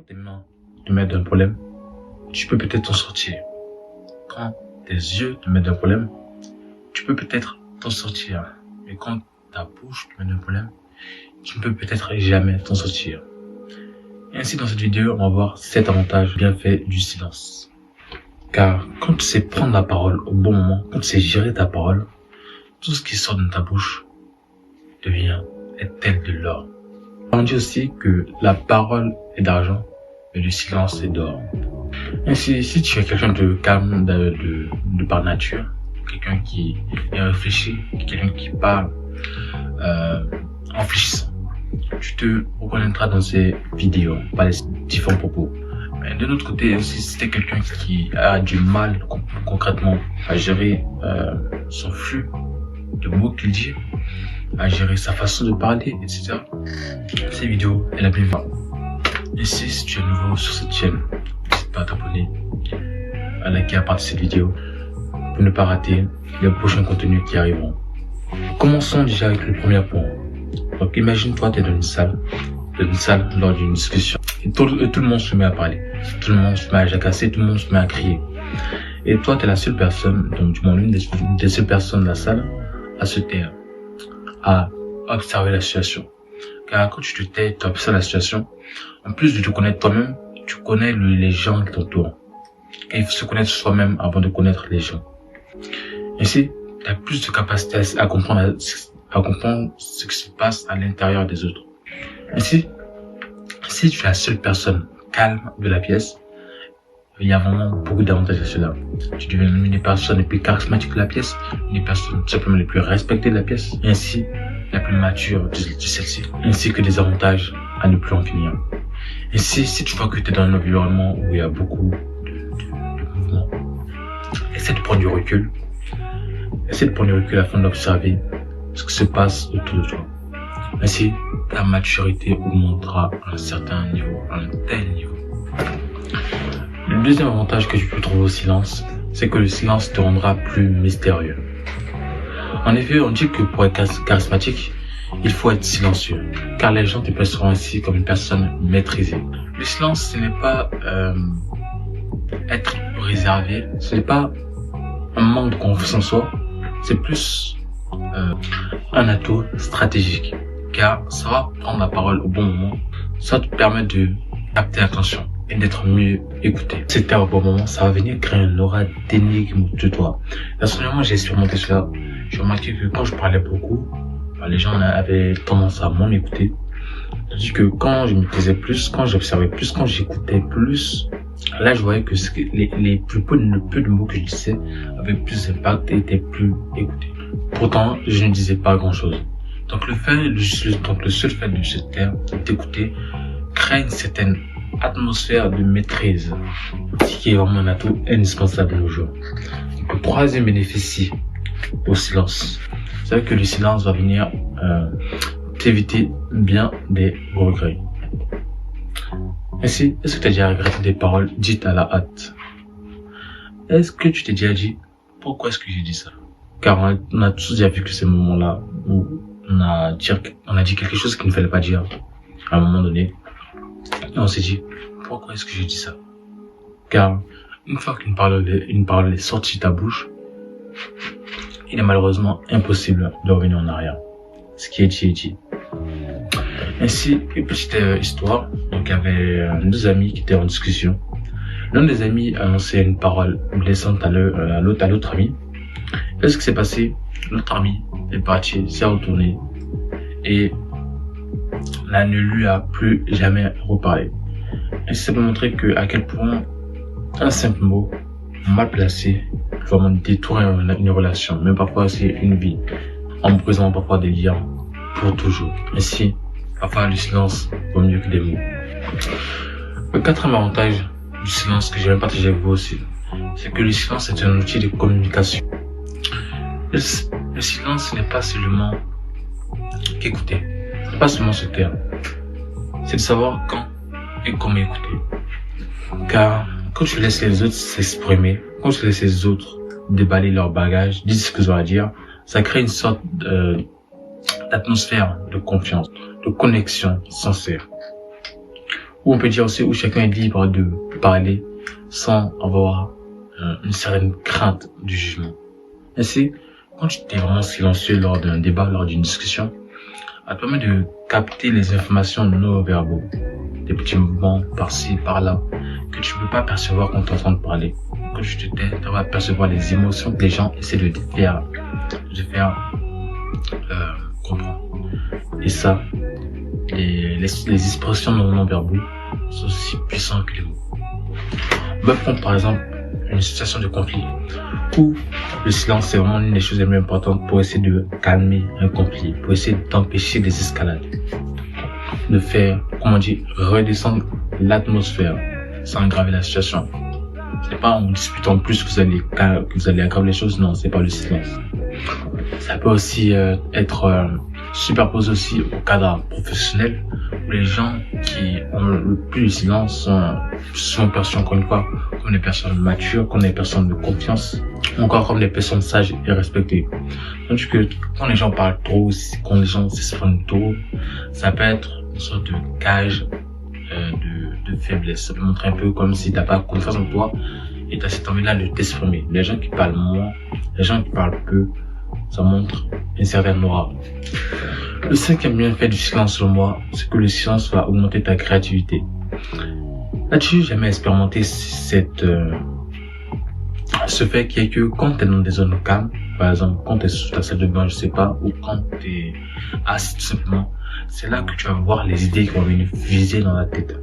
tes mains te mettent d'un problème, tu peux peut-être t'en sortir. Quand tes yeux te mettent d'un problème, tu peux peut-être t'en sortir. Mais quand ta bouche te met d'un problème, tu ne peux peut-être jamais t'en sortir. Et ainsi, dans cette vidéo, on va voir 7 avantages bienfaits du silence. Car quand tu sais prendre la parole au bon moment, quand tu sais gérer ta parole, tout ce qui sort de ta bouche devient tel de l'or. On dit aussi que la parole est d'argent, mais le silence est d'or. Ainsi, si tu es quelqu'un de calme de par nature, quelqu'un qui est réfléchi, quelqu'un qui parle en réfléchissant, tu te reconnaîtras dans ces vidéos, par les différents propos. Mais de l'autre côté, si c'était quelqu'un qui a du mal concrètement à gérer son flux de mots qu'il dit, à gérer sa façon de parler, etc., cette vidéo est la bienvenue. Et si tu es nouveau sur cette chaîne, n'hésite pas à t'abonner, à liker à partir de cette vidéo pour ne pas rater les prochains contenus qui arriveront. Commençons déjà avec le premier point. Donc imagine-toi, tu es dans une salle lors d'une discussion et tout le monde se met à parler, tout le monde se met à jacasser, tout le monde se met à crier. Et toi, tu es la seule personne, donc du moins l'une des seules personnes de la salle à se taire, à observer la situation. Car quand tu te tais, tu observes la situation, en plus de te connaître toi-même, tu connais les gens qui t'entourent. Et il faut se connaître soi-même avant de connaître les gens. Ainsi, tu as plus de capacité à comprendre ce qui se passe à l'intérieur des autres. Ainsi, si tu es la seule personne calme de la pièce, il y a vraiment beaucoup d'avantages à cela. Tu deviens une des personnes les plus charismatiques de la pièce, une des personnes tout simplement les plus respectées de la pièce, et ainsi la plus mature de celle-ci, ainsi que des avantages à ne plus en finir. Et si tu vois que tu es dans un environnement où il y a beaucoup de mouvements, essaie de prendre du recul. Essaie de prendre du recul afin d'observer ce qui se passe autour de toi. Ainsi, ta maturité augmentera à un certain niveau, à un tel niveau. Le deuxième avantage que tu peux trouver au silence, c'est que le silence te rendra plus mystérieux. En effet, on dit que pour être charismatique, il faut être silencieux, car les gens te percevront ainsi comme une personne maîtrisée. Le silence, ce n'est pas être réservé, ce n'est pas un manque de confiance en soi, c'est plus un atout stratégique, car ça va prendre la parole au bon moment, ça te permet de capter l'attention et d'être mieux écouté. C'était au bon moment, ça va venir créer une aura d'énigme de toi. Personnellement, j'ai expérimenté cela. J'ai remarqué que quand je parlais beaucoup, les gens avaient tendance à moins m'écouter. Tandis que quand je me taisais plus, quand j'observais plus, quand j'écoutais plus, là je voyais que les plus peu de mots que je disais avaient plus d'impact et étaient plus écoutés. Pourtant, je ne disais pas grand chose. Donc le seul fait de se taire, d'écouter, crée une certaine atmosphère de maîtrise, ce qui est vraiment un atout indispensable de nos jours. Le troisième bénéfice au silence, c'est que le silence va venir t'éviter bien des regrets. Ainsi, est-ce que tu as déjà regretté des paroles dites à la hâte? Est-ce que tu t'es déjà dit pourquoi est-ce que j'ai dit ça? Car on a tous déjà vécu ces moments-là où on a dit quelque chose qu'il ne fallait pas dire à un moment donné. Et on s'est dit, pourquoi est-ce que j'ai dit ça? Car une fois qu'une parole est sortie de ta bouche, il est malheureusement impossible de revenir en arrière. Ce qui est dit est dit. Ainsi, une petite histoire. Donc, il y avait deux amis qui étaient en discussion. L'un des amis a lancé une parole blessante à l'autre ami. Et ce qui s'est passé, l'autre ami est parti, s'est retourné et là ne lui a plus jamais reparlé. Et ça peut montrer à quel point un simple mot mal placé peut vraiment détruire une relation, même parfois aussi une vie, en brisant parfois des liens pour toujours. Ainsi, parfois le silence vaut mieux que des mots. Le quatrième avantage du silence que j'aimerais partager avec vous aussi, c'est que le silence est un outil de communication. Le silence n'est pas seulement qu'écouter, c'est pas seulement se taire, c'est de savoir quand et comment écouter. Car quand tu laisses les autres s'exprimer, quand tu laisses les autres déballer leur bagage, dire ce qu'ils ont à dire, ça crée une sorte d'atmosphère de confiance, de connexion sincère. Ou on peut dire aussi où chacun est libre de parler sans avoir une certaine crainte du jugement. Ainsi, quand tu es vraiment silencieux lors d'un débat, lors d'une discussion, ça te permet de capter les informations non-verbaux, des petits mouvements par-ci, par-là, que tu ne peux pas percevoir quand tu entends parler. Quand tu te tais, tu vas percevoir les émotions que les gens essaient de te faire comprendre. Et ça, les expressions non-verbaux sont aussi puissantes que les mots. On va prendre par exemple une situation de conflit où le silence c'est vraiment une des choses les plus importantes pour essayer de calmer un conflit, pour essayer d'empêcher des escalades, de faire, redescendre l'atmosphère sans aggraver la situation. C'est pas en discutant plus que vous allez aggraver les choses, non, c'est pas le silence. Ça peut aussi être superposé aussi au cadre professionnel où les gens qui ont le plus de silence sont perçus encore une fois comme des personnes matures, comme des personnes de confiance, encore comme des personnes sages et respectées. Donc que quand les gens parlent trop, quand les gens s'expriment trop, ça peut être une sorte de cage de faiblesse. Ça peut montrer un peu comme si t'as pas confiance en toi et t'as cette envie-là de t'exprimer. Les gens qui parlent moins, les gens qui parlent peu, ça montre une certaine aura. Le cinquième bienfait du silence selon moi, c'est que le silence va augmenter ta créativité. Là-dessus, j'ai jamais expérimenté ce fait qui est que quand tu es dans des zones calmes, par exemple quand tu es sous ta salle de bain, je sais pas, ou quand tu es assis tout simplement, c'est là que tu vas voir les idées qui vont venir viser dans la tête.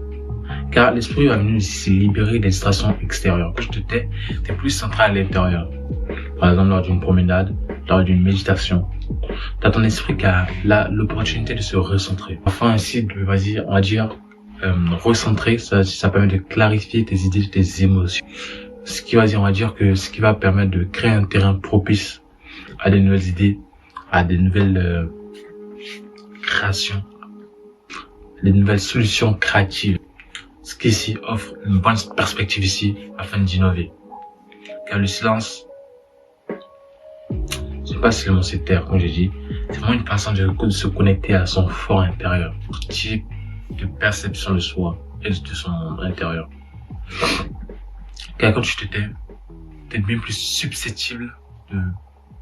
Car l'esprit va venir se libérer des distractions extérieures. Quand tu te tais, tu es plus centré à l'intérieur. Par exemple, lors d'une promenade, lors d'une méditation, tu as ton esprit qui a l'opportunité de se recentrer. Afin ainsi de, recentrer, ça permet de clarifier tes idées, tes émotions. Ce qui va permettre de créer un terrain propice à des nouvelles idées, à des nouvelles créations, des nouvelles solutions créatives. Ce qui ici offre une bonne perspective ici afin d'innover. Car le silence, c'est pas seulement se taire, comme j'ai dit, c'est vraiment une façon de se connecter à son fort intérieur, type de perception de soi et de son monde intérieur. Car quand tu te tais, tu es bien plus susceptible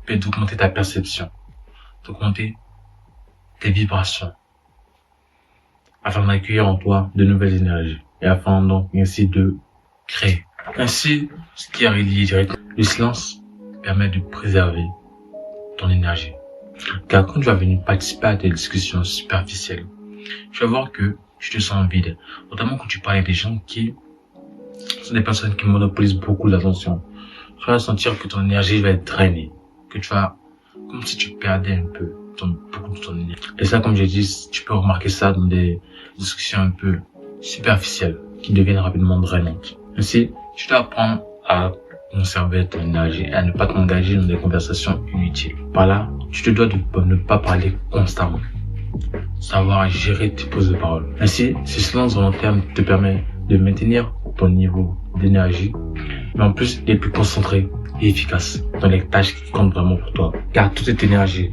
d'augmenter ta perception, d'augmenter tes vibrations, afin d'accueillir en toi de nouvelles énergies et afin donc ainsi de créer. Ainsi, ce qui est relié directement, le silence permet de préserver ton énergie. Car quand tu vas venir participer à des discussions superficielles, tu vas voir que tu te sens vide. Notamment quand tu parles avec des gens qui sont des personnes qui monopolisent beaucoup l'attention. Tu vas sentir que ton énergie va être drainée. Que tu vas, comme si tu perdais un peu beaucoup de ton énergie. Et ça, comme j'ai dit, tu peux remarquer ça dans des discussions un peu superficielles qui deviennent rapidement drainantes. Ainsi, tu dois apprendre à conserver ton énergie et à ne pas t'engager dans des conversations inutiles. Par là, tu te dois de ne pas parler constamment. Savoir gérer tes pauses de parole. Ainsi, ce silence volontaire te permet de maintenir ton niveau d'énergie, mais en plus d'être plus concentré et efficace dans les tâches qui comptent vraiment pour toi. Car toute cette énergie,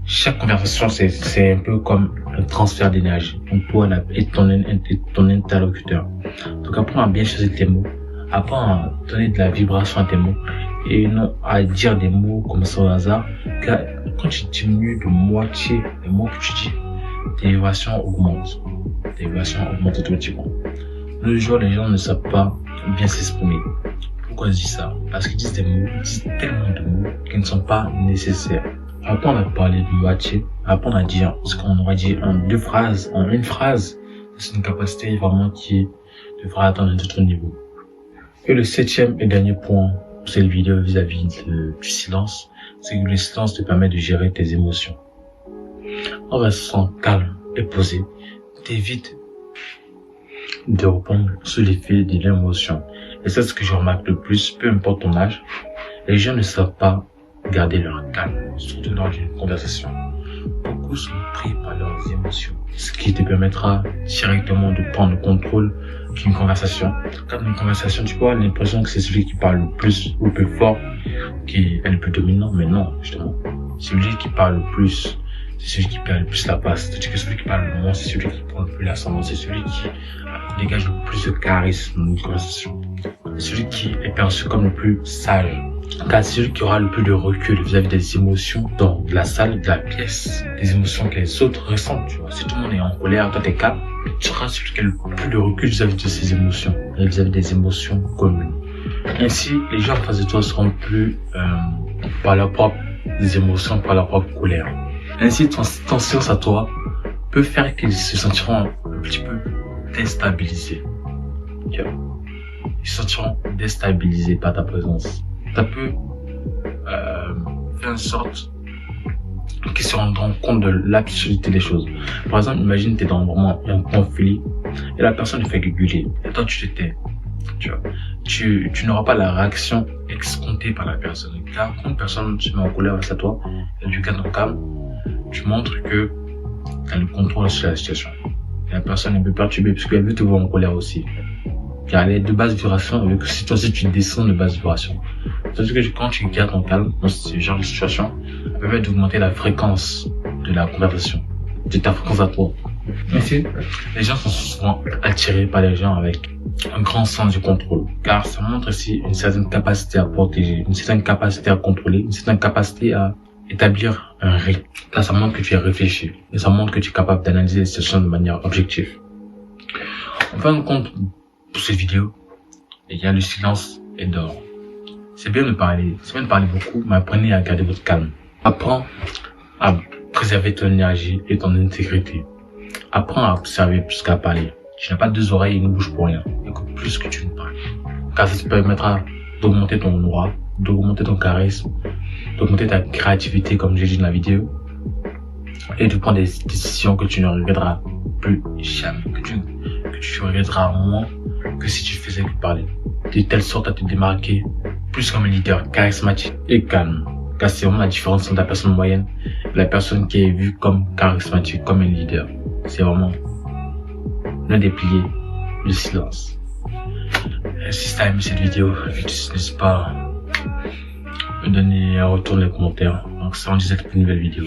chaque conversation, c'est un peu comme un transfert d'énergie entre toi et ton interlocuteur. Donc apprends à bien choisir tes mots, apprends à donner de la vibration à tes mots et non à dire des mots comme ça au hasard. Car quand tu diminues de moitié les mots que tu dis, tes vibrations augmentent. Tes vibrations augmentent automatiquement. Le jour, les gens ne savent pas bien s'exprimer. Pourquoi je dis ça? Parce qu'ils disent tellement de mots qui ne sont pas nécessaires. Apprendre à parler de moitié, apprendre à dire ce qu'on aurait dit en une phrase, c'est une capacité vraiment qui devra atteindre un autre niveau. Et le septième et dernier point pour cette vidéo vis-à-vis du silence, c'est que le silence te permet de gérer tes émotions. En restant calme et posé, t'évites de répondre sous l'effet de l'émotion. Et c'est ce que je remarque le plus, peu importe ton âge, les gens ne savent pas garder leur calme, surtout lors d'une conversation. Beaucoup sont pris par leurs émotions, ce qui te permettra directement de prendre le contrôle d'une conversation. Quand dans une conversation, tu peux avoir l'impression que c'est celui qui parle le plus ou le plus fort qui est le plus dominant, mais non, justement. Celui qui parle le plus, c'est celui qui perd le plus la passe. C'est-à-dire que celui qui parle le moins, c'est celui qui prend le plus l'ascendant, c'est celui qui dégage le plus de charisme dans une conversation. C'est celui qui est perçu comme le plus sage. Car c'est celui qui aura le plus de recul vis-à-vis des émotions dans la salle, de la pièce, des émotions que les autres ressentent, tu vois. Si tout le monde est en colère, toi t'es calme, tu seras celui qui a le plus de recul vis-à-vis de ses émotions, et vis-à-vis des émotions communes. Ainsi, les gens en face de toi seront plus par leurs propres émotions, par leur propre colère. Ainsi, ton silence à toi peut faire qu'ils se sentiront un petit peu déstabilisés. Okay. Ils se sentiront déstabilisés par ta présence. Ça peut faire en sorte qu'ils se rendront compte de l'absurdité des choses. Par exemple, imagine tu es dans vraiment un conflit et la personne te fait gueuler et toi tu te tais. Tu n'auras pas la réaction escomptée par la personne. Car quand une personne se met en colère face à toi et tu gardes ton calme, tu montres que tu as le contrôle sur la situation. Et la personne est peu perturbée parce qu'elle veut te voir en colère aussi. Car elle est de basse vibration, et que si toi aussi tu descends de basse vibration. C'est-à-dire que quand tu gardes ton calme dans ce genre de situation, elle permet d'augmenter la fréquence de la conversation, de ta fréquence à toi. Ici, les gens sont souvent attirés par les gens avec un grand sens du contrôle, car ça montre aussi une certaine capacité à protéger, une certaine capacité à contrôler, une certaine capacité à établir un rythme. Là, ça montre que tu es réfléchi, et ça montre que tu es capable d'analyser les situations de manière objective. En fin de compte, pour cette vidéo, il y a le silence et d'or. C'est bien de parler beaucoup, mais apprenez à garder votre calme. Apprends à préserver ton énergie et ton intégrité. Apprends à observer plus qu'à parler. Tu n'as pas deux oreilles et une bouche pour rien. Écoute plus que tu ne parles. Car ça te permettra d'augmenter ton aura, d'augmenter ton charisme, d'augmenter ta créativité, comme j'ai dit dans la vidéo, et de prendre des décisions que tu ne regretteras plus jamais, que tu regretteras moins que si tu faisais que parler. De telle sorte à te démarquer plus comme un leader charismatique et calme. Car c'est vraiment la différence entre la personne moyenne et la personne qui est vue comme charismatique, comme un leader. C'est vraiment l'un des piliers du silence. Si tu as aimé cette vidéo, n'hésite pas à me donner un retour dans les commentaires. Donc, ça en disait une nouvelle vidéo.